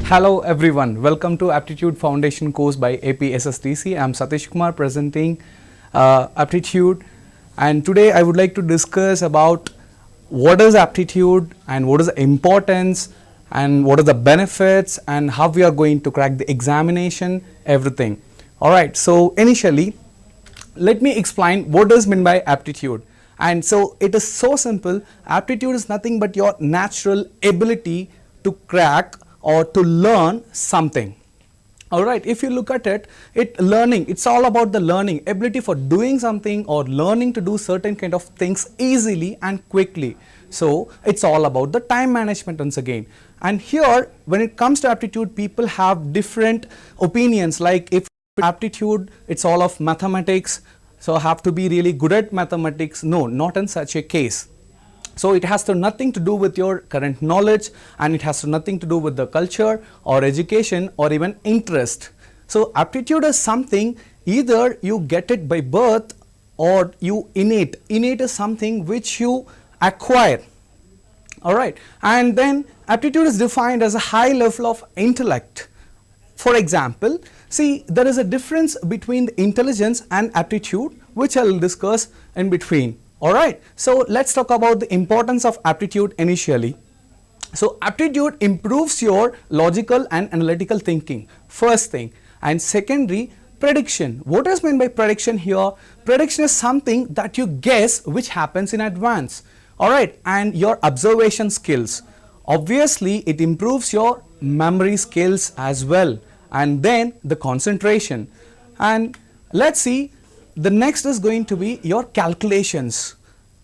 Hello everyone, welcome to Aptitude Foundation course by APSSDC. I am Satish Kumar presenting Aptitude, and today I would like to discuss about what is aptitude and what is the importance and what are the benefits and how we are going to crack the examination, everything. Alright, so initially let me explain what is meant by aptitude. And so it is so simple. Aptitude is nothing but your natural ability to crack or to learn something. Alright, if you look at it, it's all about the learning, ability for doing something or learning to do certain kind of things easily and quickly. So it's all about the time management once again. And here when it comes to aptitude, people have different opinions, like if aptitude it's all of mathematics, so have to be really good at mathematics. No, not in such a case. So it has nothing to do with your current knowledge, and it has nothing to do with the culture or education or even interest. So aptitude is something either you get it by birth or you innate. Innate is something which you acquire. Alright, and then aptitude is defined as a high level of intellect. For example, see, there is a difference between the intelligence and aptitude, which I will discuss in between. Alright, so let's talk about the importance of aptitude initially. So aptitude improves your logical and analytical thinking, first thing. And secondly, prediction. What is meant by prediction here? Prediction is something that you guess which happens in advance. Alright, and your observation skills. Obviously, it improves your memory skills as well, and then the concentration. And let's see, the next is going to be your calculations.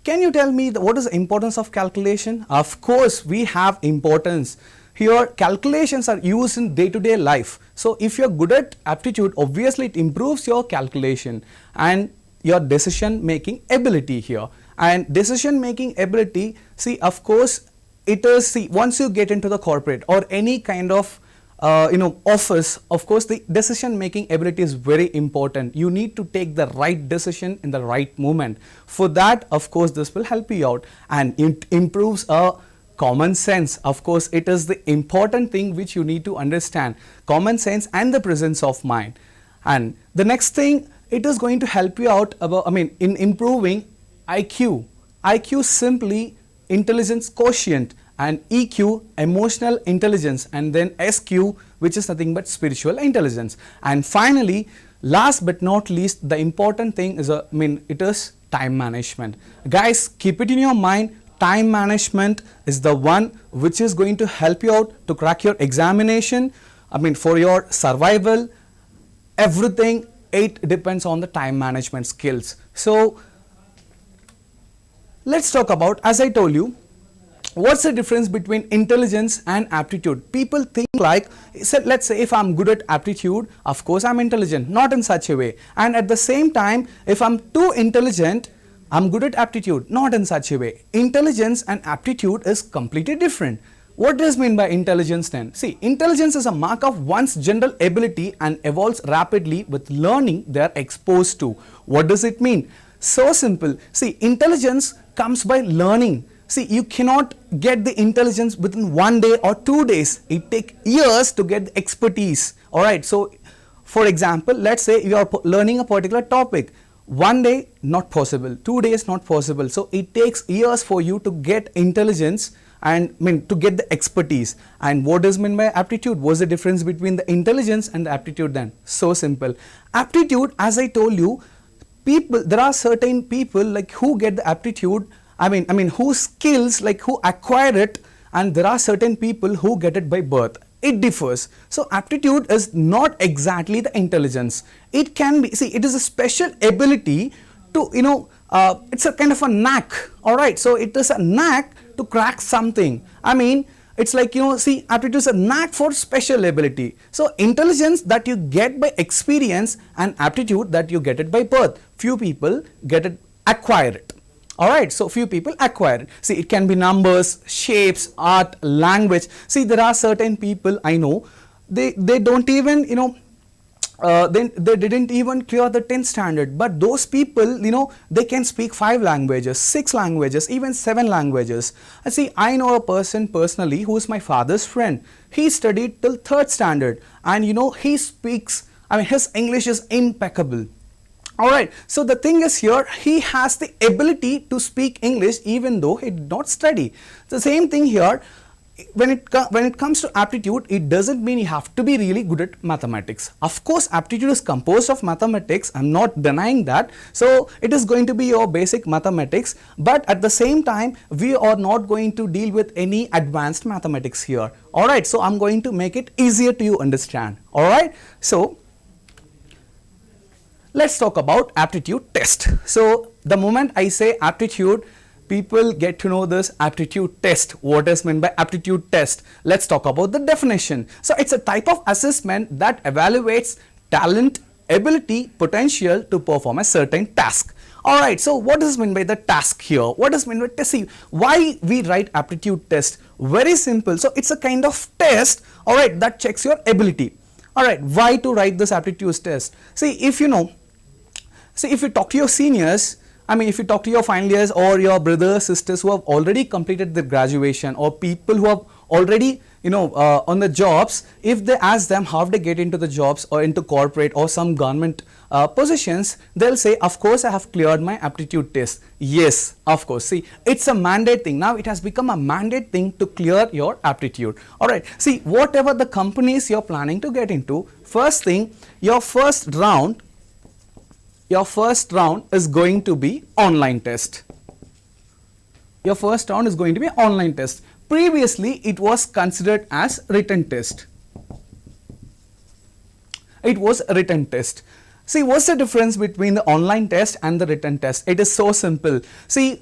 Can you tell me what is the importance of calculation? Of course, we have importance. Here, calculations are used in day-to-day life. So if you are good at aptitude, obviously it improves your calculation and your decision making ability here. And decision making ability, see, of course, it is, see, once you get into the corporate or any kind of office, of course the decision making ability is very important. You need to take the right decision in the right moment. For that, of course, this will help you out, and it improves common sense. Of course, it is the important thing which you need to understand, common sense and the presence of mind. And the next thing, it is going to help you out about, in improving IQ. IQ simply intelligence quotient, and EQ emotional intelligence, and then SQ which is nothing but spiritual intelligence. And finally, last but not least, the important thing is it is time management. Guys, keep it in your mind, time management is the one which is going to help you out to crack your examination. For your survival, everything, it depends on the time management skills. So let's talk about, as I told you, what's the difference between intelligence and aptitude? People think like, let's say if I'm good at aptitude, of course I'm intelligent. Not in such a way. And at the same time, if I'm too intelligent, I'm good at aptitude. Not in such a way. Intelligence and aptitude is completely different. What does mean by intelligence then? See, intelligence is a mark of one's general ability and evolves rapidly with learning they are exposed to. What does it mean? So simple. See, intelligence comes by learning. See, you cannot get the intelligence within 1 day or 2 days. It takes years to get the expertise. Alright, so for example, let's say you are learning a particular topic. 1 day, not possible. 2 days, not possible. So it takes years for you to get intelligence and to get the expertise. And what is meant by aptitude? What's the difference between the intelligence and the aptitude then? So simple. Aptitude, as I told you, there are certain people like who get the aptitude, whose skills, like who acquire it, and there are certain people who get it by birth. It differs. So aptitude is not exactly the intelligence. It can be, see, it is a special ability to, it's a kind of a knack. Alright, so it is a knack to crack something. It's like, see, aptitude is a knack for special ability. So intelligence that you get by experience and aptitude that you get it by birth. Few people acquire it. Alright, so few people acquire it. See, it can be numbers, shapes, art, language. See, there are certain people I know, they don't even, then they didn't even clear the 10th standard, but those people, they can speak 5 languages, 6 languages, even 7 languages. I see, I know a person personally who is my father's friend. He studied till 3rd standard, and he speaks, I mean, his English is impeccable. Alright, so the thing is here, he has the ability to speak English even though he did not study. The same thing here, when it comes to aptitude, it doesn't mean you have to be really good at mathematics. Of course, aptitude is composed of mathematics, I'm not denying that. So it is going to be your basic mathematics, but at the same time, we are not going to deal with any advanced mathematics here. Alright, so I'm going to make it easier to you understand. Alright, so let's talk about aptitude test. So the moment I say aptitude, people get to know this aptitude test. What is meant by aptitude test? Let's talk about the definition. So it's a type of assessment that evaluates talent, ability, potential to perform a certain task. Alright, so what is meant by the task here? What is meant by test? See, why we write aptitude test? Very simple. So it's a kind of test, alright, that checks your ability. Alright, why to write this aptitude test? See, if you talk to your seniors, I mean, if you talk to your final years or your brothers, sisters who have already completed their graduation, or people who have already, on the jobs, if they ask them how they get into the jobs or into corporate or some government positions, they'll say, of course, I have cleared my aptitude test. Yes, of course. See, it's a mandate thing. Now it has become a mandate thing to clear your aptitude. Alright, see, whatever the companies you're planning to get into, first thing, your first round is going to be online test. Your first round is going to be online test. Previously, it was considered as written test. It was a written test. See, what's the difference between the online test and the written test? It is so simple. See,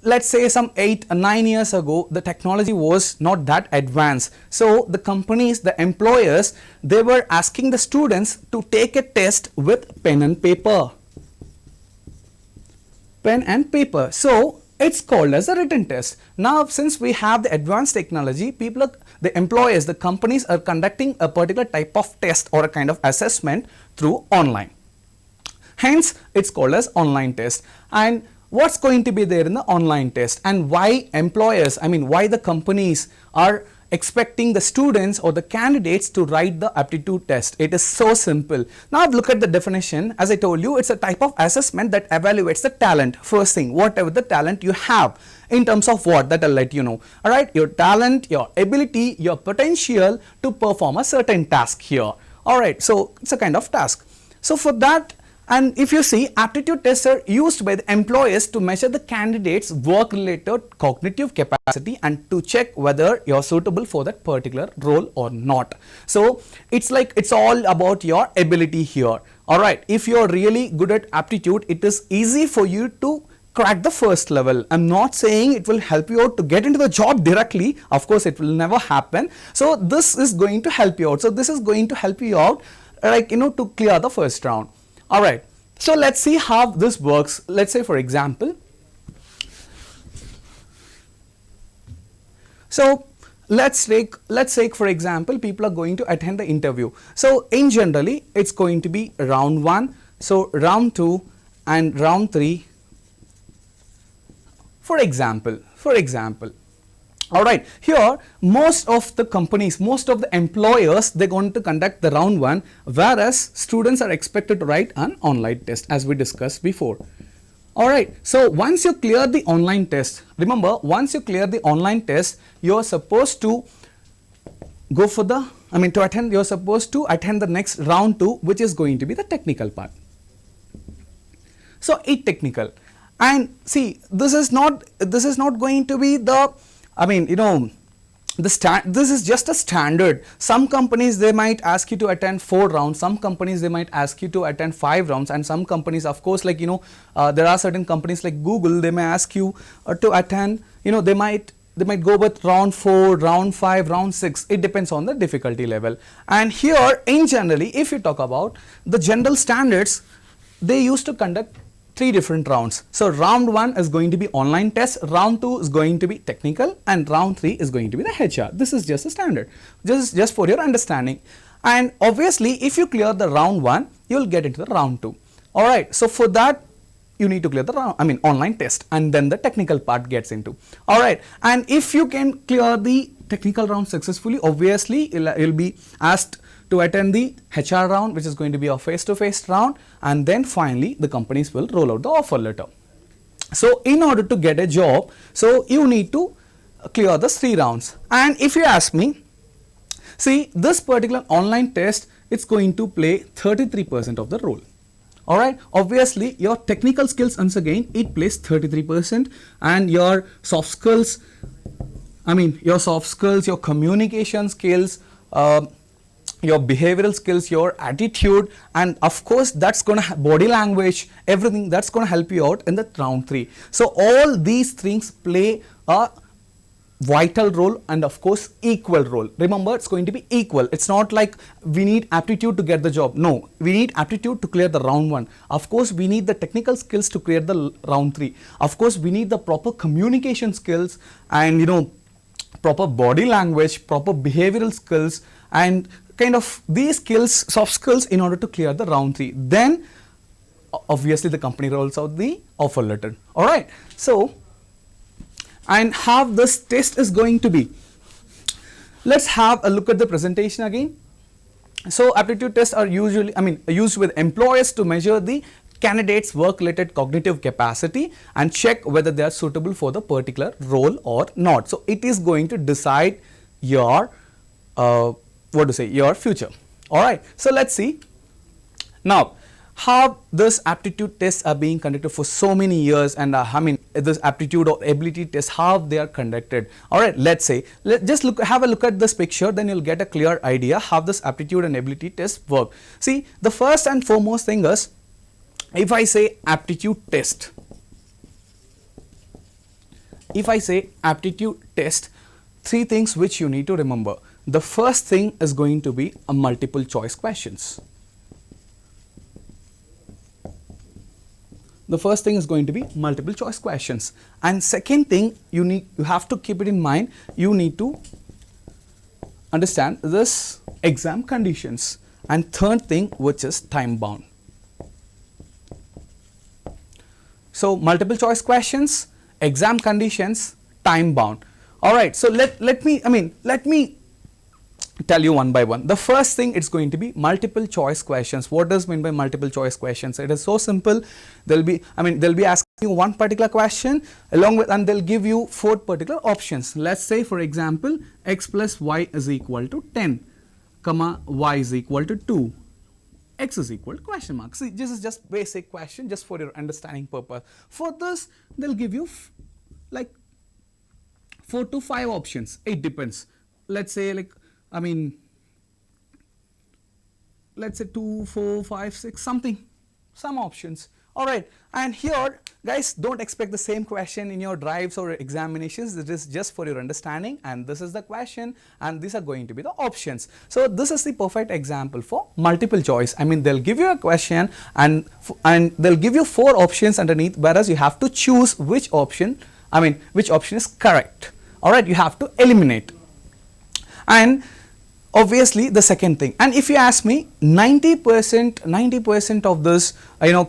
let's say some 8-9 years ago, the technology was not that advanced. So the companies, the employers, they were asking the students to take a test with pen and paper. Pen and paper. So it's called as a written test. Now, since we have the advanced technology, the employers, the companies are conducting a particular type of test or a kind of assessment through online. Hence, it's called as online test. And what's going to be there in the online test, and why employers, I mean, why the companies are expecting the students or the candidates to write the aptitude test? It is so simple. Now look at the definition. As I told you, it's a type of assessment that evaluates the talent. First thing, whatever the talent you have, in terms of what, that I'll let you know. Alright, your talent, your ability, your potential to perform a certain task here. Alright, so it's a kind of task. So for that, and if you see, aptitude tests are used by the employers to measure the candidate's work-related cognitive capacity and to check whether you're suitable for that particular role or not. So it's all about your ability here. Alright, if you're really good at aptitude, it is easy for you to crack the first level. I'm not saying it will help you out to get into the job directly. Of course, it will never happen. So this is going to help you out. So this is going to help you out, to clear the first round. Alright, so let's see how this works. Let's say, for example, so let's take for example, people are going to attend the interview. So in generally, it's going to be round 1, so round 2 and round 3, for example. Alright, here most of the companies, most of the employers, they're going to conduct the round 1, whereas students are expected to write an online test, as we discussed before. Alright, so once you clear the online test, remember, once you clear the online test, you're supposed to go for the, you're supposed to attend the next round 2, which is going to be the technical part. So it's technical. And see, this is not going to be the, this is just a standard. Some companies, they might ask you to attend 4 rounds, some companies they might ask you to attend 5 rounds, and some companies, of course, there are certain companies like Google, they may ask you to attend, they might go with round 4, round 5, round 6. It depends on the difficulty level. And here, in generally, if you talk about the general standards, they used to conduct 3 different rounds. So round 1 is going to be online test, round 2 is going to be technical, and round 3 is going to be the HR. This is just a standard, just for your understanding. and obviously if you clear the round 1, you will get into the round 2. Alright, so for that you need to clear the round, online test, and then the technical part gets into. Alright, and if you can clear the technical round successfully, obviously you'll be asked to attend the HR round, which is going to be a face-to-face round, and then finally the companies will roll out the offer letter. So in order to get a job, so you need to clear the 3 rounds. And if you ask me, see, this particular online test, it's going to play 33% of the role. Alright, obviously your technical skills, once again, it plays 33%, and your soft skills, your communication skills, your behavioral skills, your attitude, and of course that's going to body language, everything that's going to help you out in the round 3. So all these things play a vital role and of course equal role. Remember, it's going to be equal. It's not like we need aptitude to get the job. No, we need aptitude to clear the round 1. Of course, we need the technical skills to clear the round 3. Of course, we need the proper communication skills and proper body language, proper behavioral skills, and kind of these skills, soft skills, in order to clear the round 3. Then obviously the company rolls out the offer letter. Alright, so and how this test is going to be, let's have a look at the presentation again. So aptitude tests are usually used with employers to measure the candidates' work-related cognitive capacity and check whether they are suitable for the particular role or not. So it is going to decide your your future. Alright, so let's see now how this aptitude tests are being conducted for so many years, and this aptitude or ability tests, how they are conducted. Alright, let's just have a look at this picture, then you'll get a clear idea how this aptitude and ability tests work. See, the first and foremost thing is, if I say aptitude test, 3 things which you need to remember. The first thing is going to be a multiple choice questions. The first thing is going to be multiple choice questions, and second thing, you have to keep it in mind, you need to understand this exam conditions, and third thing, which is time bound. So multiple choice questions, exam conditions, time bound. Alright, so let me tell you one by one. The first thing, it's going to be multiple choice questions. What does mean by multiple choice questions? It is so simple. They'll be asking you one particular question and they'll give you 4 particular options. Let's say, for example, x plus y is equal to 10, comma y is equal to 2, x is equal to question mark. See, this is just basic question, just for your understanding purpose. For this, they'll give you like 4 to 5 options. It depends. Let's say let's say 2, 4, 5, 6, some options. Alright, and here guys, don't expect the same question in your drives or examinations. This is just for your understanding, and this is the question, and these are going to be the options. So this is the perfect example for multiple choice. They'll give you a question and they'll give you 4 options underneath, whereas you have to choose which option is correct. Alright, you have to eliminate. And obviously the second thing, and if you ask me, 90% of this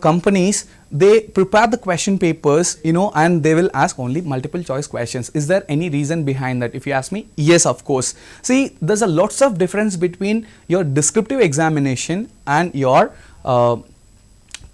companies, they prepare the question papers and they will ask only multiple choice questions. Is there any reason behind that? If you ask me, yes, of course. See, there's a lots of difference between your descriptive examination and your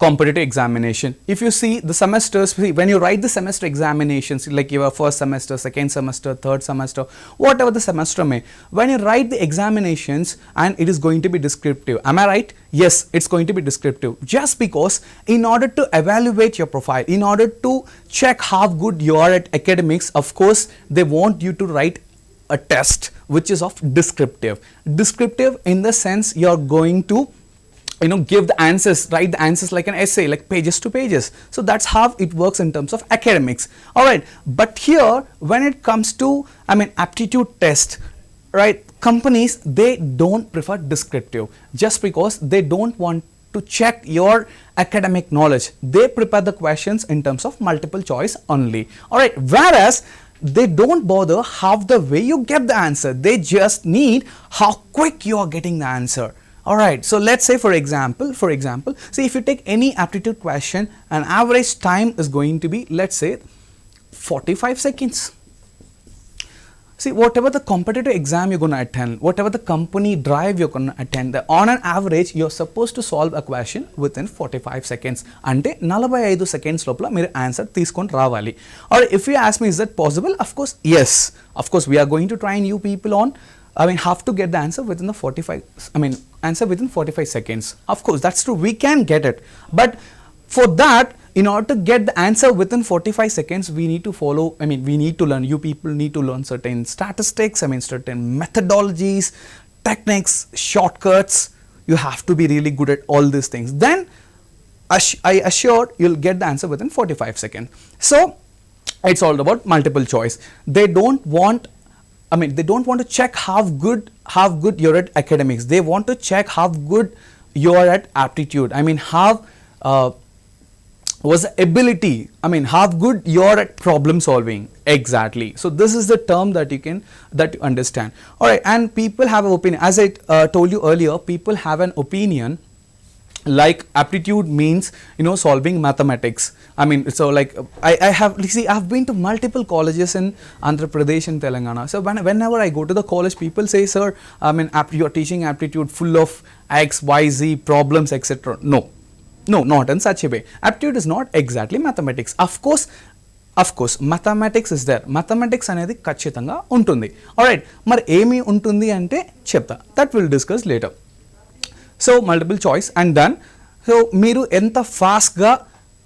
competitive examination. If you see the semesters, when you write the semester examinations, like your first semester, second semester, third semester, whatever the semester may, when you write the examinations, and it is going to be descriptive. Am I right? Yes, it's going to be descriptive, just because in order to evaluate your profile, in order to check how good you are at academics, of course they want you to write a test which is of descriptive in the sense you are going to give the answers, write the answers like an essay, like pages to pages. So that's how it works in terms of academics. Alright, but here when it comes to aptitude test, right, companies, they don't prefer descriptive, just because they don't want to check your academic knowledge. They prepare the questions in terms of multiple choice only. Alright, whereas they don't bother how the way you get the answer, they just need how quick you are getting the answer. Alright, so let's say for example, see if you take any aptitude question, an average time is going to be, let's say, 45 seconds. See, whatever the competitive exam you're going to attend, whatever the company drive you're going to attend, on an average you're supposed to solve a question within 45 seconds. Ante 45 seconds lopala meer answer teeskoni ravali. Or if you ask me, is that possible? Of course, yes. Of course, we are going to train you people on, have to get the answer within the 45, answer within 45 seconds. Of course, that's true, we can get it. But for that, in order to get the answer within 45 seconds, we need to follow, we need to learn, you people need to learn certain statistics, certain methodologies, techniques, shortcuts. You have to be really good at all these things. Then, I assure you'll get the answer within 45 seconds. So, it's all about multiple choice. They don't want to check how good you're at academics. They want to check how good you're at aptitude. How was the ability, how good you're at problem solving. Exactly. So this is the term that you understand. Alright, and people have an opinion. As I told you earlier, people have an opinion like aptitude means, solving mathematics. So like I've been to multiple colleges in Andhra Pradesh and Telangana. So whenever I go to the college, people say, sir, you're teaching aptitude full of X, Y, Z problems, etc. No, not in such a way. Aptitude is not exactly mathematics. Of course, mathematics is there. Mathematics అనేది ఖచ్చితంగా ఉంటుంది. Alright, మరి ఏమి ఉంటుంది అంటే చెప్తా. That we'll discuss later. So, multiple choice and done. So, మీరు ఎంత ఫాస్ట్గా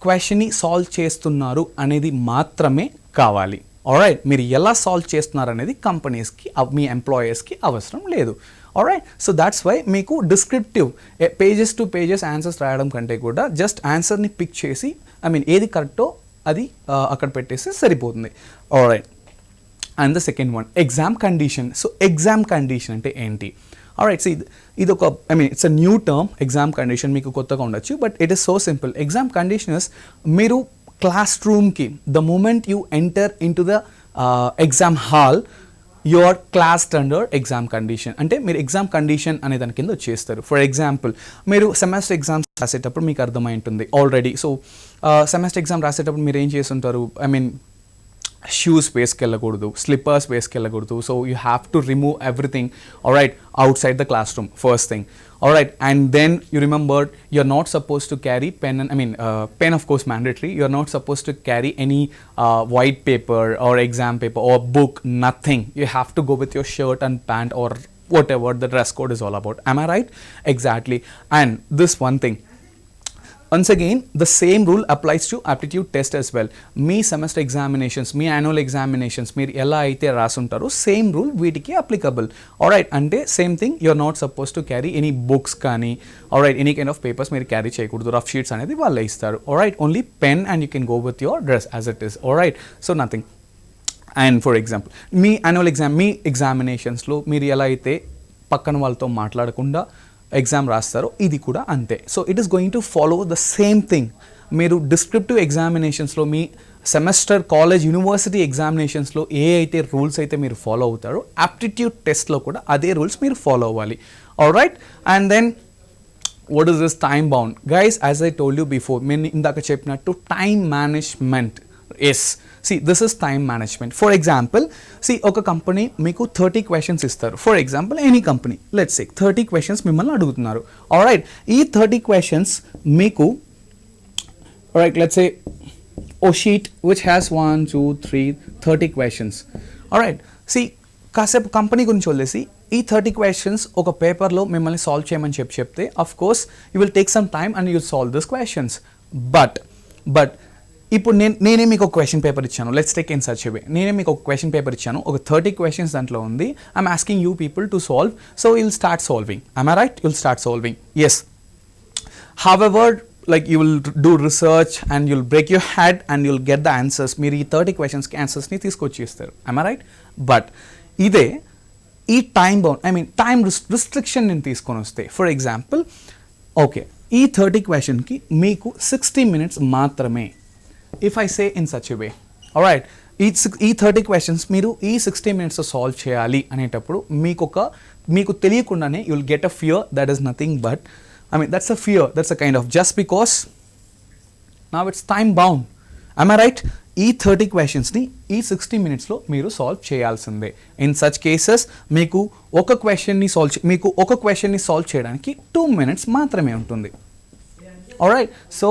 క్వశ్చన్ని సాల్వ్ చేస్తున్నారు అనేది మాత్రమే కావాలి. Alright, మీరు ఎలా సాల్వ్ చేస్తున్నారు అనేది కంపెనీస్కి, మీ ఎంప్లాయర్స్కి అవసరం లేదు. Alright, so that's why మీకు descriptive pages to pages answers రాయడం కంటే కూడా జస్ట్ ఆన్సర్ని పిక్ చేసి ఏది కరెక్టో అది అక్కడ పెట్టేస్తే సరిపోతుంది. Alright, and the second one exam condition. So exam condition అంటే ఏంటి? Alright, see, ఇది ఒక it's a new term. Exam condition మీకు కొత్తగా ఉండొచ్చు, but it is so simple. Exam condition is, మీరు క్లాస్ రూమ్కి the moment you enter in to the exam hall, your class under exam condition. అంటే మీరు ఎగ్జామ్ కండిషన్ అనే దాని కింద వచ్చేస్తారు. ఫర్ ఎగ్జాంపుల్, మీరు సెమెస్టర్ ఎగ్జామ్స్ రాసేటప్పుడు మీకు అర్థమై ఉంటుంది ఆల్రెడీ. సో సెమెస్టర్ ఎగ్జామ్ రాసేటప్పుడు మీరు ఏం చేస్తుంటారు, షూస్ వేసుకెళ్ళకూడదు, స్లిప్పర్స్ వేసుకెళ్ళకూడదు. So you have to remove everything, alright, outside the classroom first thing. Alright, and then you remembered you're not supposed to carry pen and pen of course mandatory. You're not supposed to carry any white paper or exam paper or book, nothing. You have to go with your shirt and pant or whatever the dress code is all about. Am I right? Exactly. And this one thing, once again, the same rule applies to aptitude test as well. మీ semester examinations, మీ annual examinations మీరు ఎలా అయితే రాసుంటారో same rule వీటికి applicable. Alright, అంటే same thing, you're not suppose to carry any books కానీ, alright, any kind of papers మీరు క్యారీ చేయకూడదు. రఫ్ షీట్స్ అనేది వాళ్ళే ఇస్తారు. Alright, only pen and you can go with your dress as it is. Alright, so nothing. And for example, మీ annual exam, మీ ఎగ్జామినేషన్స్లో మీరు ఎలా అయితే పక్కన వాళ్ళతో మాట్లాడకుండా ఎగ్జామ్ రాస్తారో ఇది కూడా అంతే. So it is going to follow the same thing. మీరు డిస్క్రిప్టివ్ ఎగ్జామినేషన్స్లో, మీ సెమెస్టర్ కాలేజ్ యూనివర్సిటీ ఎగ్జామినేషన్స్లో ఏ అయితే రూల్స్ అయితే మీరు ఫాలో అవుతారో, యాప్టిట్యూడ్ టెస్ట్లో కూడా అదే రూల్స్ మీరు ఫాలో అవ్వాలి. Alright, and then what is this time bound? Guys, as I told you before, నేను ఇందాక చెప్పినట్టు time management. Yes, see, this is time management. For example, see, ఒక కంపెనీ మీకు 30 క్వశ్చన్స్ ఇస్తారు. For example, any company, let's say 30 questions మిమ్మల్ని అడుగుతున్నారు. Alright, ఈ 30 questions మీకు, ఆల్రైట్, లెట్స్ సే ఓ sheet which has 1 2 3 30 questions. Alright, see, కాసేపు company గురించి వదిలేసి ఈ 30 క్వశ్చన్స్ ఒక పేపర్లో మిమ్మల్ని సాల్వ్ చేయమని చెప్తే, of course you will take some time and you will solve this questions. But ఇప్పుడు నేనే మీకు ఒక క్వశ్చన్ పేపర్ ఇచ్చాను. Let's take in such a way, నేనే మీకు ఒక క్వశ్చన్ పేపర్ ఇచ్చాను, ఒక 30 క్వశ్చన్స్ దాంట్లో ఉంది. I'm asking you people to solve. So you'll start solving. Am I right? You'll start solving. Yes, however, like you will do research and you'll break your head and you'll get the answers. మీరు ఈ 30 క్వశ్చన్స్కి ఆన్సర్స్ని తీసుకొచ్చేస్తారు. Am I right? But ఇదే ఈ time bound, time restriction నేను తీసుకొని వస్తే, ఫర్ ఎగ్జాంపుల్, ఓకే, ఈ 30 క్వశ్చన్కి మీకు 60 minutes మాత్రమే. If I say in such a way, alright, ఈ 30 క్వశ్చన్స్ మీరు ఈ 60 మినిట్స్లో సాల్వ్ చేయాలి అనేటప్పుడు మీకు తెలియకుండానే you will get a fear that is nothing but that's a fear, that's a kind of just because now it's time bound. I right? ఈ 30 క్వశ్చన్స్ని ఈ 60 మినిట్స్లో మీరు సాల్వ్ చేయాల్సిందే. ఇన్ సచ్ కేసెస్ మీకు ఒక క్వశ్చన్ని సాల్వ్ చేయడానికి 2 మినిట్స్ మాత్రమే ఉంటుంది. Alright, so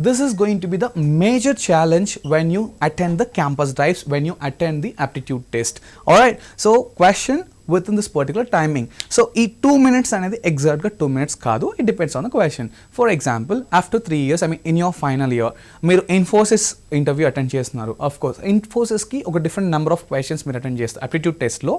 this is going to be the major challenge when you attend the campus drives, when you attend the aptitude test. Alright, so question within this particular timing. So ఈ 2 minutes అనేది exactగా 2 minutes కాదు, it depends on the question. For example, after 3 years, in your final year, మీరు Infosys interview attend చేస్తున్నారు. Of course, Infosysకి ఒక different number of questions మీరు attend చేస్తారు. Aptitude testలో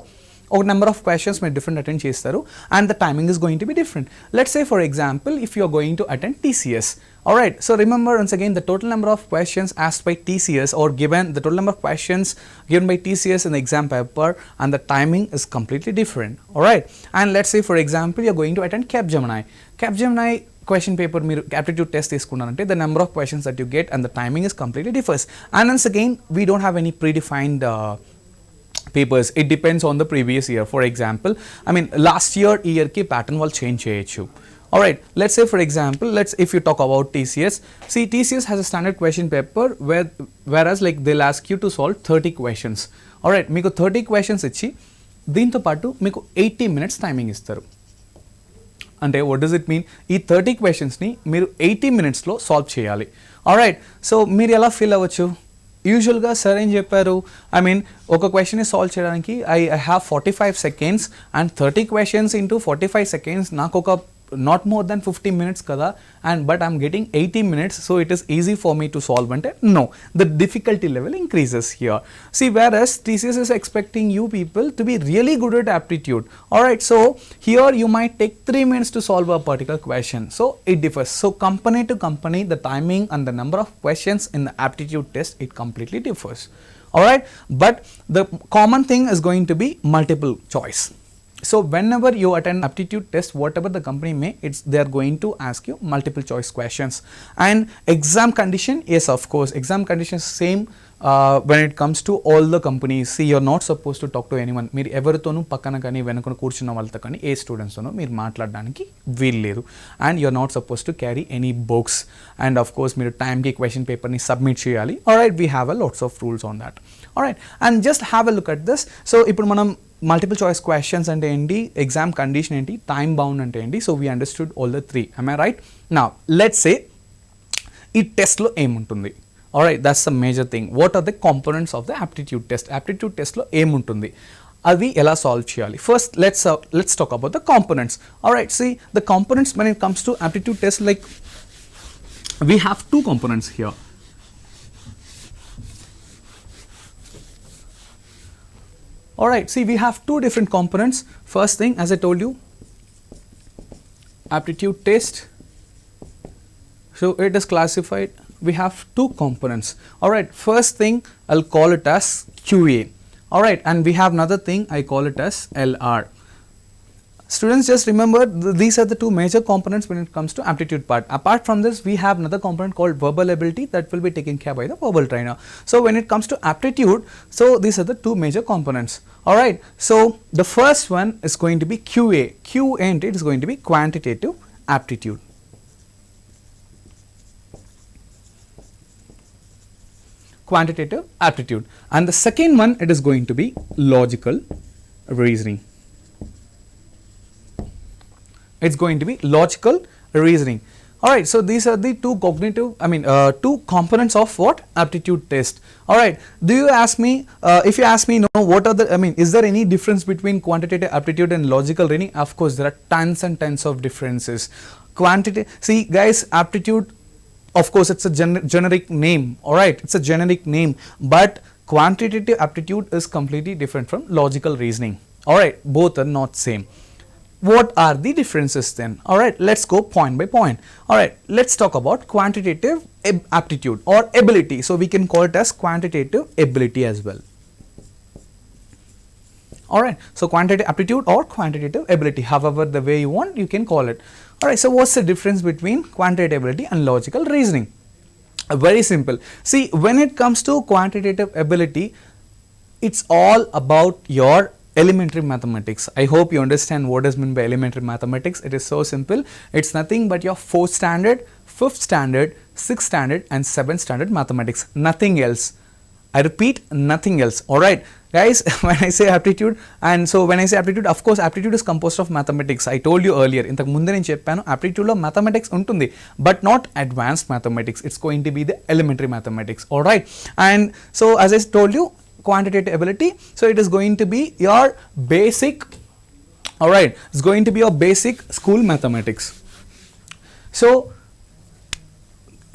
ఒక నెంబర్ ఆఫ్ క్వశ్చన్స్ మీరు డిఫరెంట్ అటెండ్ చేస్తారు and the timing is going to be different. Let's say for example if you are going to attend TCS. Alright, so remember once again the total number of questions asked by TCS or the total number of questions given by TCS in the exam paper and the timing is completely different. Alright, and let's say for example you are going to attend Capgemini question paper మీరు aptitude test తీసుకున్నారంటే the number of questions that you get and the timing is completely differs. And once again we don't have any predefined papers, it depends on the previous year. For example, last year ki pattern వాళ్ళు change చేయొచ్చు. Alright, let's say for example, if you talk about TCS, see TCS has a standard question paper whereas like they'll ask you to solve 30 questions. Alright, మీకు 30 questions ఇచ్చి దీంతో పాటు మీకు 80 minutes timing ఇస్తారు. అంటే what does it mean? ఈ 30 questions ని మీరు 80 minutesలో సాల్వ్ చేయాలి. Alright, so మీరు ఎలా ఫీల్ అవ్వచ్చు? యూజువల్గా సార్ ఏం చెప్పారు, ఒక క్వశ్చన్ని సాల్వ్ చేయడానికి I have 45 seconds and 30 questions into 45 seconds నాకు ఒక not more than 50 minutes kada, but I'm getting 80 minutes, so it is easy for me to solve. And no, the difficulty level increases here. See, whereas TCS is expecting you people to be really good at aptitude. Alright, so here you might take 3 minutes to solve a particular question. So it differs. So company to company, the timing and the number of questions in the aptitude test, it completely differs. Alright, but the common thing is going to be multiple choice. So whenever you attend aptitude test, whatever the company may, they are going to ask you multiple choice questions. And exam condition, yes, of course, exam condition is same when it comes to all the companies. See, you're not supposed to talk to anyone. మీరు ఎవరితోనూ పక్కన కానీ వెనుకను కూర్చున్న వాళ్ళతో కానీ ఏ స్టూడెంట్స్తోనూ మీరు మాట్లాడడానికి వీల్లేదు. And you're not suppose to carry any books and of course మీరు టైంకి క్వశ్చన్ పేపర్ని సబ్మిట్ చేయాలి. Alright, we have a lots of rules on that. Alright, and just have a look at this. So ఇప్పుడు మనం multiple choice questions అంటే ఏంటి, exam condition ఏంటి, time bound అంటే ఏంటి, so we understood all the 3. Am I right? Now let's say ఈ టెస్ట్లో ఏముంటుంది. Alright, that's the major thing. What are the components of the aptitude test? Aptitude test లో ఏముంటుంది, అవి ఎలా సాల్వ్ చేయాలి. First let's talk about the components. Alright, see the components when it comes to aptitude test, like we have 2 components here. Alright, see we have 2 different components. First thing, as I told you, aptitude test. So it is classified, we have 2 components. Alright, first thing I'll call it as QA. Alright, and we have another thing, I call it as LR. Students, just remember these are the 2 major components when it comes to aptitude part. Apart from this, we have another component called verbal ability that will be taken care by the verbal trainer. So when it comes to aptitude, so these are the 2 major components. Alright, so the first one is going to be QA. Q and it is going to be quantitative aptitude. Quantitative aptitude. And the second one, it is going to be logical reasoning. It's going to be logical reasoning. Alright, so these are the 2 cognitive, 2 components of what? Aptitude test. Alright, do you ask me, if you ask me, what are the, is there any difference between quantitative aptitude and logical reasoning? Of course, there are tons and tons of differences. See guys, aptitude, of course, it's a generic name. Alright, it's a generic name, but quantitative aptitude is completely different from logical reasoning. Alright, both are not same. What are the differences then? Alright, let's go point by point. Alright, let's talk about quantitative aptitude or ability. So we can call it as quantitative ability as well. Alright, so quantitative aptitude or quantitative ability, however the way you want, you can call it. Alright, so what's the difference between quantitative ability and logical reasoning? Very simple. See, when it comes to quantitative ability, it's all about your elementary mathematics. I hope you understand what is meant by elementary mathematics. It is so simple. It's nothing but your 4th standard, 5th standard, 6th standard and 7th standard mathematics. Nothing else. I repeat, nothing else. Alright guys, when I say aptitude, and so when I say aptitude, of course aptitude is composed of mathematics. I told you earlier, ఇంతకు ముందే నేను చెప్పాను aptitude లో mathematics ఉంటుంది, but not advanced mathematics. It's going to be the elementary mathematics. Alright, and so as I told you, quantitative ability, so it is going to be your basic, alright, it's going to be your basic school mathematics. So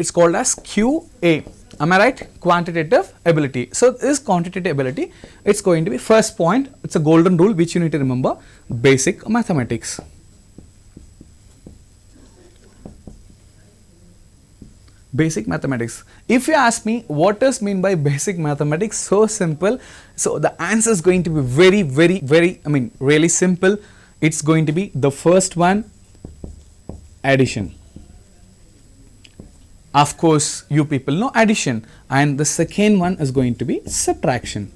it's called as QA. Am I right? Quantitative ability. So this quantitative ability, it's going to be first point, it's a golden rule which you need to remember, basic mathematics. Basic mathematics. If you ask me what does mean by basic mathematics, so simple. So the answer is going to be very, I mean really simple. It's going to be the first one, addition. Of course, you people know addition, and the second one is going to be subtraction,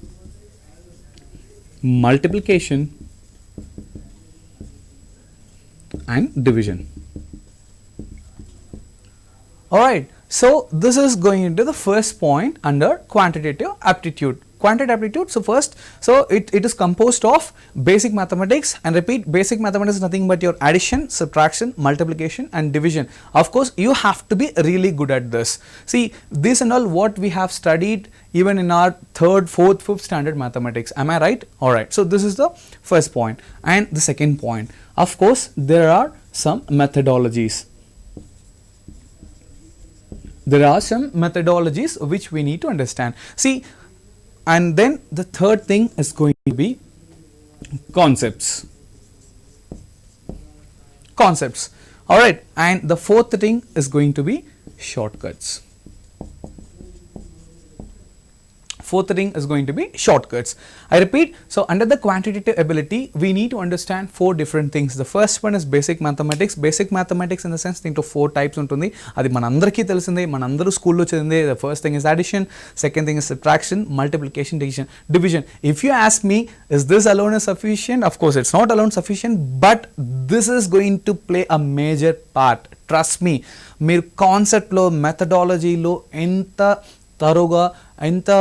multiplication and division. Alright, so this is going into the first point under quantitative aptitude. Quantitative aptitude, so first, so it is composed of basic mathematics, and repeat, basic mathematics is nothing but your addition, subtraction, multiplication and division. Of course, you have to be really good at this. See, this and all what we have studied even in our 3rd, 4th, 5th standard mathematics. Am I right? Alright, so this is the first point. And the second point, of course, there are some methodologies. There are some methodologies which we need to understand. See, and then the third thing is going to be concepts. Concepts. Alright, and the fourth thing is going to be shortcuts. Fourth thing is going to be shortcuts. I repeat, so under the quantitative ability, we need to understand 4 different things. The first one is basic mathematics. Basic mathematics in the sense into 4 types untundi. Adi manandariki telusinde, manandaru school lo chedinde. The first thing is addition, second thing is subtraction, multiplication, division. If you ask me, is this alone is sufficient? Of course, it's not alone sufficient, but this is going to play a major part. Trust me, meer concept lo, methodology lo enta taruga, enta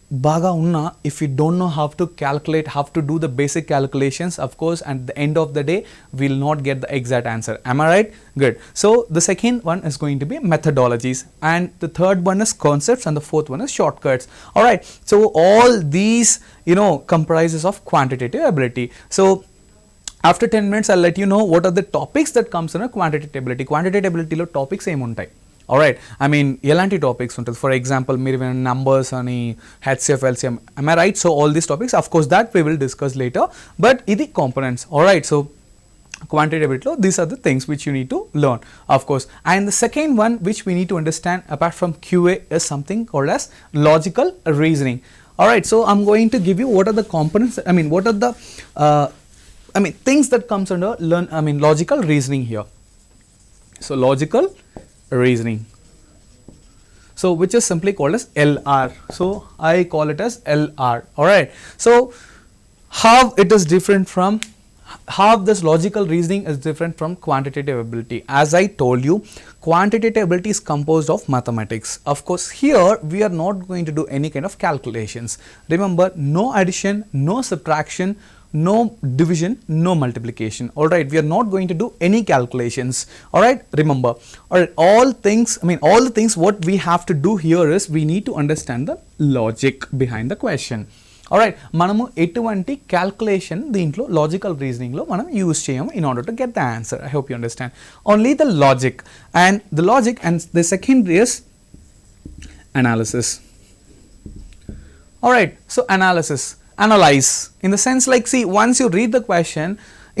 baga unna, if you don't know how to calculate, how to do the basic calculations, of course at the end of the day we will not get the exact answer. Am I right? Good. So the second one is going to be methodologies, and the third one is concepts, and the fourth one is shortcuts. Alright, so all these comprises of quantitative ability. So after 10 minutes I'll let you know what are the topics that comes under quantitative ability. Quantitative ability lo topics em untai. Alright, I mean elanti topics ఉంటుంది. For example, మీరు numbers అని HCF, LCM, am I right? So all these topics, of course that we will discuss later, but ఇది components. Alright, so quantitative ability, these are the things which you need to learn, of course. And the second one which we need to understand apart from QA is something called as logical reasoning. Alright, so I'm going to give you what are the components, I mean what are the things that comes under logical reasoning here. So logical reasoning, so which is simply called as LR. So I call it as LR. Alright, so how it is different from, how this logical reasoning is different from quantitative ability. As I told you, quantitative ability is composed of mathematics. Of course here we are not going to do any kind of calculations. Remember, no addition, no subtraction, no division, no multiplication. Alright, we are not going to do any calculations. Alright, remember. Alright, all the things what we have to do here is we need to understand the logic behind the question. Alright, మనము ఎటువంటి calculation దీంట్లో logical reasoning లో మనం use చేయము in order to get the answer. I hope you understand. Only the logic, and the second is analysis. Alright, so analyze in the sense like, see, once you read the question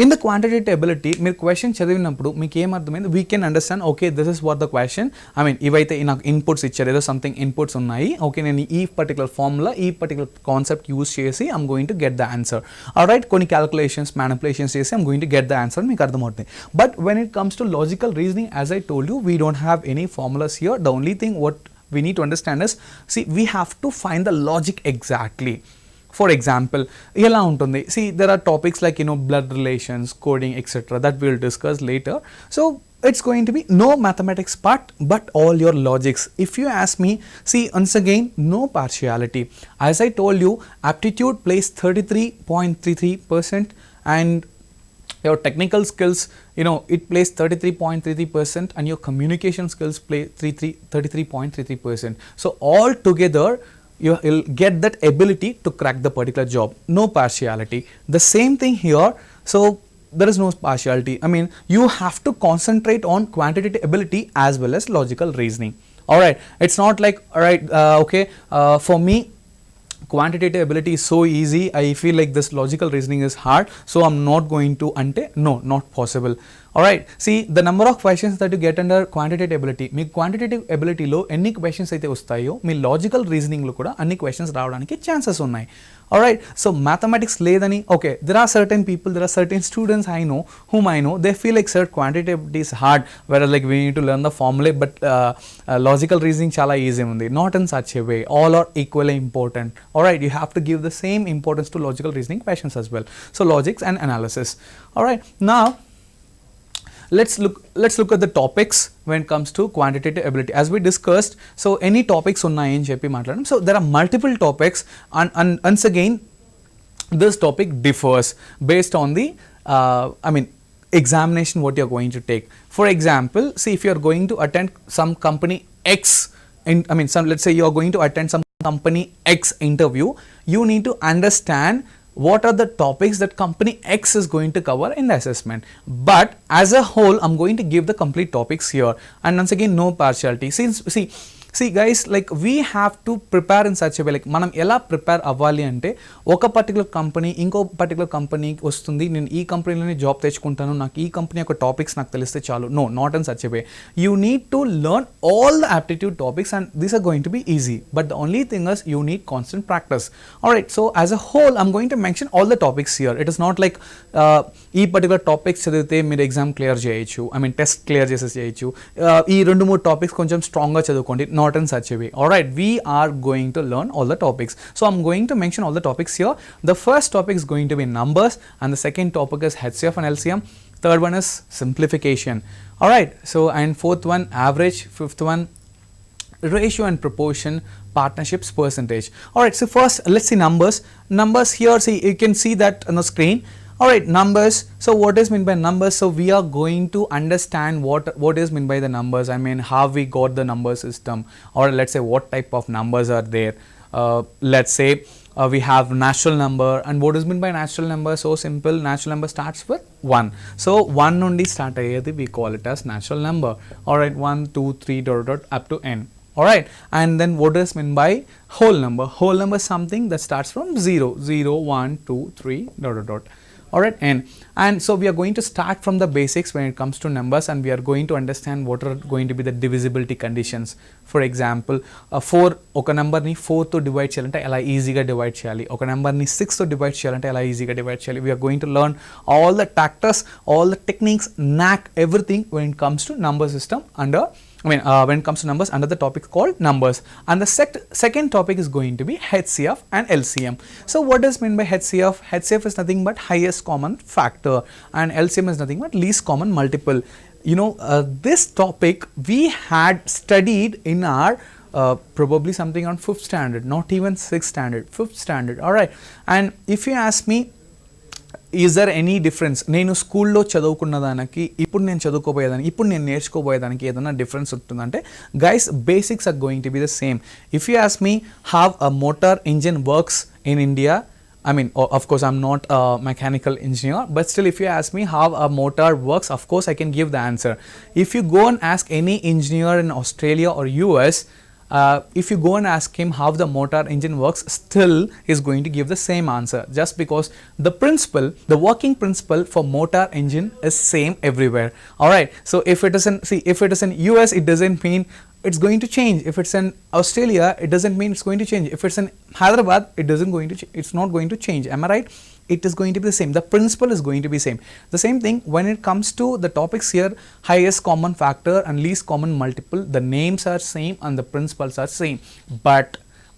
in the quantitative ability, మీరు question చదివినప్పుడు మీకు ఏం అర్థమైంది, we can understand, okay this is what the question, I mean ఇవైతే నాకు inputs ఇచ్చారు, ఏదో something inputs ఉన్నాయి, ఓకే నేను ఈ పర్టికులర్ ఫార్ములా ఈ పర్టికులర్ కాన్సెప్ట్ యూస్ చేసి I'm going to get the answer. Alright, కొన్ని క్యాలిక్యులేషన్స్ మ్యానిపులేషన్స్ చేసి I'm going to get the answer, మీకు అర్థమవుతుంది. But when it comes to logical reasoning, as I told you, we don't have any formulas here. The only thing what we need to understand is, see, we have to find the logic exactly. For example, ఎలా ఉంటుంది, see there are topics like blood relations, coding, etc. that we'll discuss later. So it's going to be no mathematics part but all your logics. If you ask me, see once again, no partiality. As I told you, aptitude plays 33.33% and your technical skills, it plays 33.33% and your communication skills play 33.33%. So all together you'll get that ability to crack the particular job. No partiality. The same thing here. So there is no partiality. I mean, you have to concentrate on quantitative ability as well as logical reasoning. All right, it's not like, all right, okay, for me quantitative ability is so easy, I feel like this logical reasoning is hard, so I'm not going to, ante no, not possible. Alright, see the number of questions that you get under quantitative ability, me quantitative ability లో ఎన్ని questions అయితే వస్తాయో మీ logical reasoning లో కూడా అన్ని questions రావడానికి chances ఉన్నాయి. Alright, so mathematics లేదని, okay, there are certain people, there are certain students I know, whom I know, they feel like sir quantitative ability is hard, whereas like we need to learn the formulae, but logical reasoning చాలా easy ఉంది. Not in such a way, all are equally important. Alright, you have to give the same importance to logical reasoning questions as well. So logics and analysis. Alright, now let's look at the topics when it comes to quantitative ability. As we discussed, so any topics ఉన్నాయి అని చెప్పి మాట్లాడడం. So there are multiple topics and once again this topic differs based on the examination what you're going to take. For example, see if you're going to attend some company X, let's say you're going to attend some company X interview, you need to understand what are the topics that company X is going to cover in the assessment. But as a whole, I'm going to give the complete topics here, and once again no partiality. See guys, like we have to prepare in such a way, like మనం ఎలా prepare అవ్వాలి అంటే, ఒక particular company ఇంకో particular కంపెనీకి వస్తుంది, నేను ఈ కంపెనీలోనే జాబ్ తెచ్చుకుంటాను, నాకు ఈ కంపెనీ యొక్క టాపిక్స్ నాకు తెలిస్తే చాలు. No, not in such a way. You need to learn all the aptitude topics and these are going to be easy, but the only thing is you need constant practice. Alright, so as a whole I'm going to mention all the topics here. It is not like ఈ particular topics చదివితే మీరు exam clear చేయొచ్చు, test clear చేయొచ్చు, ఈ 2-3 topics కొంచెం స్ట్రాంగ్గా చదువుకోండి. Not in such a way. Alright, we are going to learn all the topics. So I'm going to mention all the topics here. The first topic is going to be numbers, and the second topic is HCF and LCM. Third one is simplification. Alright, so and fourth one average, fifth one ratio and proportion, partnerships, percentage. Alright, so first let's see numbers. Numbers here, see you can see that on the screen. Alright, numbers. So what is meant by numbers? So we are going to understand what is meant by the numbers. How we got the number system, or let's say what type of numbers are there. Let's say we have natural number, and what is meant by natural number? So simple, natural number starts with 1. So 1 only start ayyadi, we call it as natural number. Alright, 1, 2, 3 ... up to n. Alright, and then what is meant by whole number? Whole number is something that starts from 0, 1, 2, 3 ... Alright, and so we are going to start from the basics when it comes to numbers, and we are going to understand what are going to be the divisibility conditions. For example, 4 ఒక నెంబర్ని 4తో divide చేయాలంటే ఎలా ఈజీగా divide చేయాలి, ఒక నెంబర్ని 6తో divide చేయాలంటే ఎలా ఈజీగా డివైడ్ చేయాలి. We are going to learn all the tactics, all the techniques, knack everything when it comes to number system when it comes to numbers under the topic called numbers. And the second topic is going to be HCF and LCM. So what is meant by HCF? HCF is nothing but highest common factor, and LCM is nothing but least common multiple. This topic we had studied in our probably something on 5th standard, not even 6th standard, 5th standard. Alright, and if you ask me, is there any difference, నేను స్కూల్లో చదువుకున్న దానికి ఇప్పుడు నేను చదువుకోబోయేదానికి ఇప్పుడు నేను నేర్చుకోబోయేదానికి ఏదైనా difference ఉంటుందంటే, guys basics are going to be the same. If you ask me how a motor engine works in India, of course I'm not a mechanical engineer, but still if you ask me how a motor works, of course I can give the answer. If you go and ask any engineer in Australia or US, if you go and ask him how the motor engine works, still is going to give the same answer, just because the principle, the working principle for motor engine is same everywhere. Alright, so if it is in US, it doesn't mean it's going to change. If it's in Australia, it doesn't mean it's going to change. If it's in Hyderabad, it's not going to change. Am I right? It is going to be the same. The principle is going to be same. The same thing when it comes to the topics here, highest common factor and least common multiple, the names are same and the principles are same. But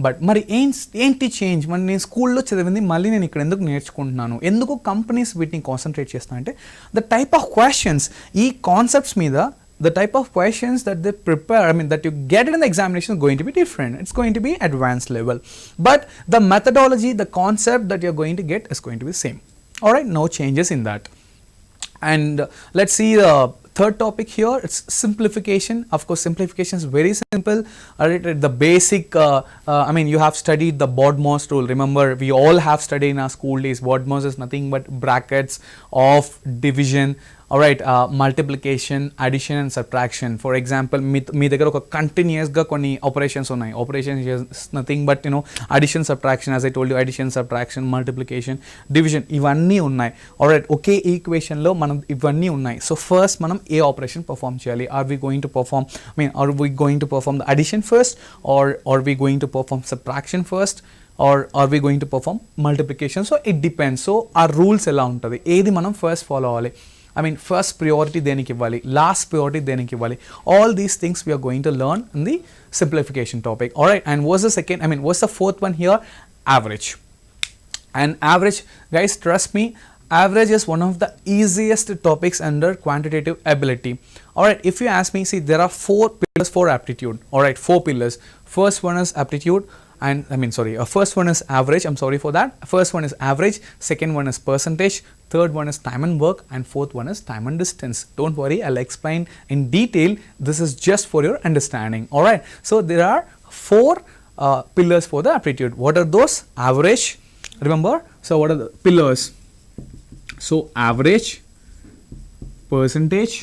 but మరి ఏంటి change, మరి నేను స్కూల్లో చదివింది మళ్ళీ నేను ఇక్కడ ఎందుకు నేర్చుకుంటున్నాను, ఎందుకు కంపెనీస్ వీటిని కాన్సన్ట్రేట్ చేస్తున్నాను అంటే ద టైప్ ఆఫ్ క్వశ్చన్స్, ఈ కాన్సెప్ట్స్ మీద the type of questions that they prepare, I mean that you get it in the examination is going to be different. It's going to be advanced level, but the methodology, the concept that you're going to get is going to be same. All right, no changes in that. And let's see the third topic here. It's simplification. Of course, simplification is very simple. All right, the basic I mean you have studied the BODMAS rule. Remember, we all have studied in our school days. BODMAS is nothing but brackets of division. Alright, multiplication, addition and subtraction. For example, మీ దగ్గర ఒక కంటిన్యూస్గా కొన్ని operations ఉన్నాయి. Operations is nothing but addition subtraction, as I told you, addition subtraction, multiplication, division, ఇవన్నీ ఉన్నాయి. Alright, ఒకే ఈక్వేషన్లో మనం ఇవన్నీ ఉన్నాయి. సో ఫస్ట్ మనం ఏ ఆపరేషన్ పర్ఫామ్ చేయాలి? Are we going to perform, are we going to perform the addition first, are we going to perform subtraction first, or are we going to perform multiplication? So it depends. So our rules ఎలా ఉంటుంది, ఏది మనం first follow అవ్వాలి, I mean first priority దేనికి ఇవ్వాలి, last priority దేనికి ఇవ్వాలి, all these things we are going to learn in the simplification topic. Alright, and what's the second, I mean what's the fourth one here? Average. And average, guys, trust me, average is one of the easiest topics under quantitative ability. Alright, if you ask me, see there are 4 pillars for aptitude. Alright, 4 pillars. First one is aptitude, and I mean sorry, first one is average, I'm sorry for that. First one is average, second one is percentage, third one is time and work, and fourth one is time and distance. Don't worry, I'll explain in detail. This is just for your understanding. Alright, so there are 4 pillars for the aptitude. What are those? Average, remember, so what are the pillars? So average, percentage,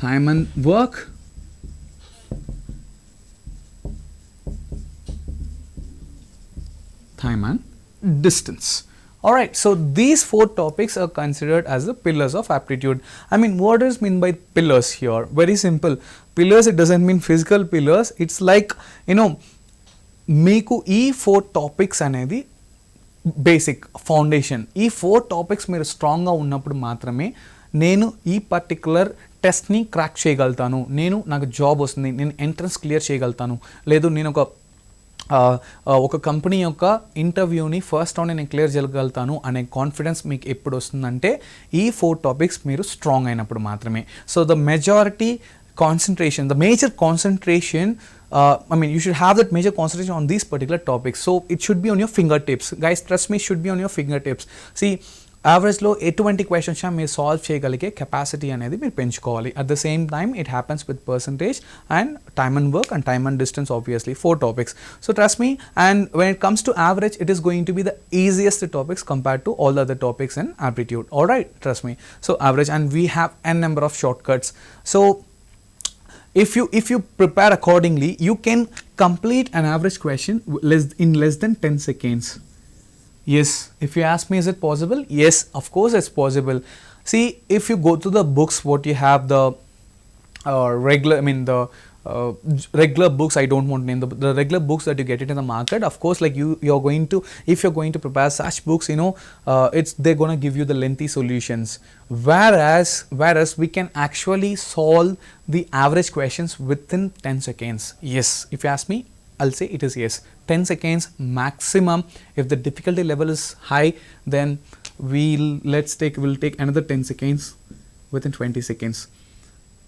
time and work, time and distance. Alright, so these 4 topics are considered as the pillars of aptitude. I mean, what does mean by pillars here? Very simple. Pillars, it doesn't mean physical pillars. It's like, మీకు ఈ 4 topics అనేది basic foundation. ఈ 4 topics మీరు స్ట్రాంగ్గా ఉన్నప్పుడు మాత్రమే నేను ఈ పర్టికులర్ టెస్ట్ని క్రాక్ చేయగలుగుతాను, నాకు జాబ్ వస్తుంది, నేను ఎంట్రన్స్ క్లియర్ చేయగలుగుతాను, లేదు నేను ఒక కంపెనీ యొక్క ఇంటర్వ్యూని ఫస్ట్ రౌండ్ నేను క్లియర్ చేయగలుగుతాను అనే కాన్ఫిడెన్స్ మీకు ఎప్పుడు వస్తుందంటే ఈ 4 టాపిక్స్ మీరు స్ట్రాంగ్ అయినప్పుడు మాత్రమే. So the majority concentration, the major concentration, I mean you should have that major concentration on these particular topics. So it should be on your fingertips, guys, trust me, should be on your fingertips. See, యావరేజ్లో ఎటువంటి questions మీరు solve చేయగలిగే capacity అనేది మీరు పెంచుకోవాలి. At the same time it happens with percentage and time and work and time and distance, obviously 4 topics. So trust me, and when it comes to average, it is going to be the easiest topics compared to all other topics in aptitude. All right, trust me. So average, and we have n number of shortcuts. So if you prepare accordingly, you can complete an average question in less than 10 seconds. Yes, if you ask me, is it possible? Yes, of course it's possible. See, if you go to the books, what you have, the regular, I mean the regular books, I don't want to name the regular books that you get it in the market. Of course, like you're going to, if you're going to prepare such books, they're going to give you the lengthy solutions, whereas we can actually solve the average questions within 10 seconds. Yes, if you ask me, I'll say it is yes, 10 seconds maximum. If the difficulty level is high, then we'll take another 10 seconds, within 20 seconds.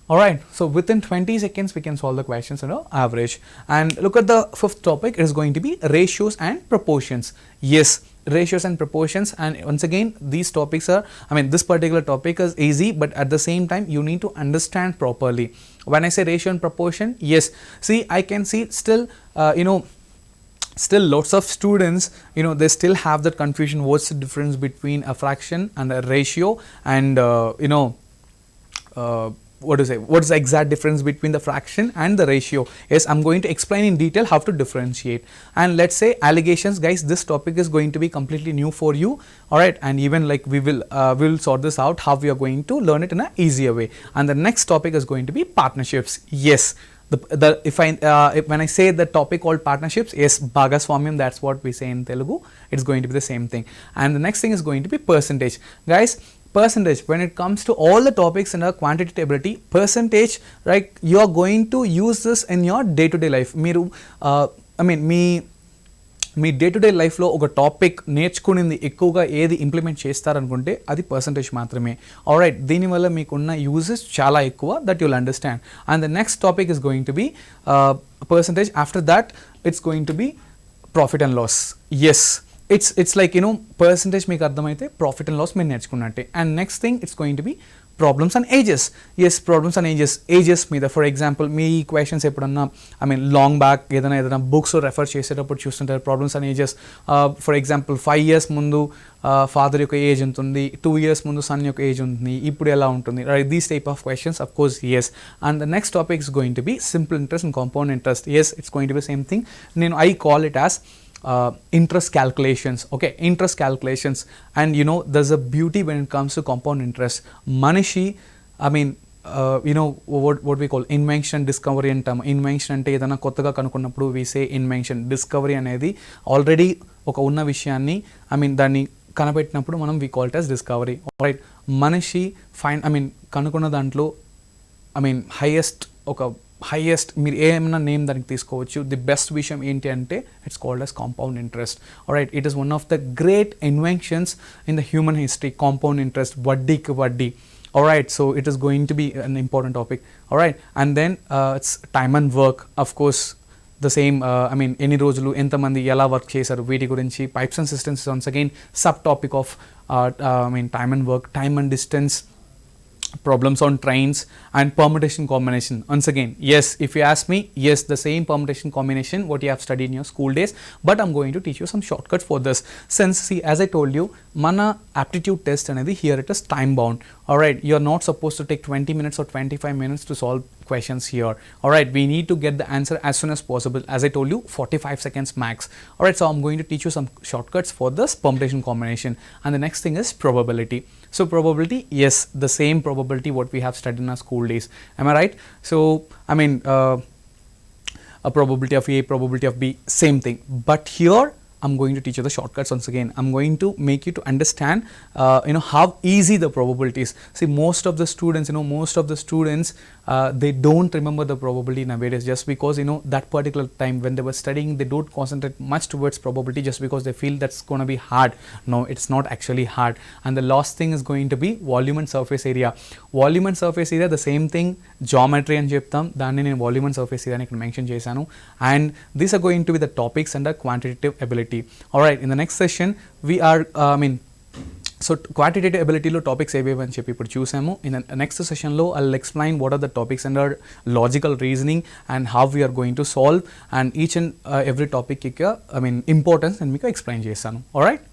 Alright, so within 20 seconds we can solve the questions on average. And look at the 5th topic, it is going to be ratios and proportions. Yes, ratios and proportions, and once again these topics are, I mean this particular topic is easy, but at the same time you need to understand properly. When I say ratio and proportion, yes, see, I can see still still lots of students, they still have that confusion, what's the difference between a fraction and a ratio, and what is the exact difference between the fraction and the ratio. Yes, I'm going to explain in detail how to differentiate. And let's say allegations, guys, this topic is going to be completely new for you. All right, and even like we will sort this out how we are going to learn it in an easier way. And the next topic is going to be partnerships. Yes, when I say the topic called partnerships, yes, bhagaswamyam, that's what we say in Telugu. It's going to be the same thing. And the next thing is going to be percentage. Guys, percentage, when it comes to all the topics in our quantitative ability, percentage, right, you are going to use this in your day to day life. మీరు మీ day to day లైఫ్లో ఒక topic నేర్చుకునింది ఎక్కువగా ఏది implement చేస్తారనుకుంటే అది percentage మాత్రమే. Alright, దీనివల్ల మీకున్న uses చాలా ఎక్కువ, that you'll understand. And the next topic is going to be percentage. After that it's going to be profit and loss. Yes, it's like percentage మీకు అర్థమైతే ప్రాఫిట్ అండ్ లాస్ మీరు నేర్చుకున్నట్టే. And next thing it's going to be problems and ages. Yes, problems and ages మీద for example మీ questions ఎప్పుడన్నా long back ఏదైనా books refer చేసేటప్పుడు చూస్తుంటారు problems and ages. For example 5 years ముందు ఫాదర్ యొక్క ఏజ్ ఎంత ఉంది, 2 years ముందు సన్ యొక్క ఏజ్ ఉంటుంది, ఇప్పుడు ఎలా ఉంటుంది, right, these type of questions of course. Yes, and the next topic is going to be simple interest and compound interest. Yes, it's going to be same thing. I call it as interest calculations. Okay, interest calculations. And there's a beauty when it comes to compound interest. Manishi, what we call invention, discovery and term. Invention ante edana kottaga kanukunnappudu we say invention. Discovery anedi already oka unna vishayanni danni kanapettinappudu manam we call it as discovery. Alright, manishi kanukunna dantlo highest మీరు ఏమైనా name దానికి తీసుకోవచ్చు. The best విషయం ఏంటి అంటే it's called as compound interest. Alright, it is one of the great inventions in the human history. Compound interest, వడ్డీకి వడ్డీ. Alright, so it is going to be an important topic. Alright, and then it's time and work. Of course, the same, ఎన్ని రోజులు ఎంతమంది ఎలా work చేశారు వీటి గురించి. Pipes and systems once again sub topic of time and work, time and distance, problems on trains, and permutation combination. Once again, yes, if you ask me, yes, the same permutation combination what you have studied in your school days, but I'm going to teach you some shortcuts for this. Since, see, as I told you, mana aptitude test anedi here it is time bound. Alright, you are not supposed to take 20 minutes or 25 minutes to solve questions here. Alright, we need to get the answer as soon as possible. As I told you, 45 seconds max. Alright, so I'm going to teach you some shortcuts for this permutation combination. And the next thing is probability. So probability, yes, the same probability what we have studied in our school days. Am I right? So a probability of A, probability of B, same thing. But here I'm going to teach you the shortcuts once again. I'm going to make you to understand how easy the probability is. See, most of the students they don't remember the probability nowadays, just because that particular time when they were studying they don't concentrate much towards probability just because they feel that's going to be hard. No, it's not actually hard. And the last thing is going to be volume and surface area. Volume and surface area, the same thing, geometry and చెప్తాం, దాన్ని నేను volume and surface area ఇక్కడ mention చేశాను. And these are going to be the topics under quantitative ability. Alright, in the next session we are so quantitative ability lo topics ఏవేవి అని చెప్పి ఇప్పుడు చూసాము. In the next session లో I'll explain what are the topics under logical reasoning and how we are going to solve, and each and every topic యొక్క importance నేను మీకు explain చేస్తాను. Alright.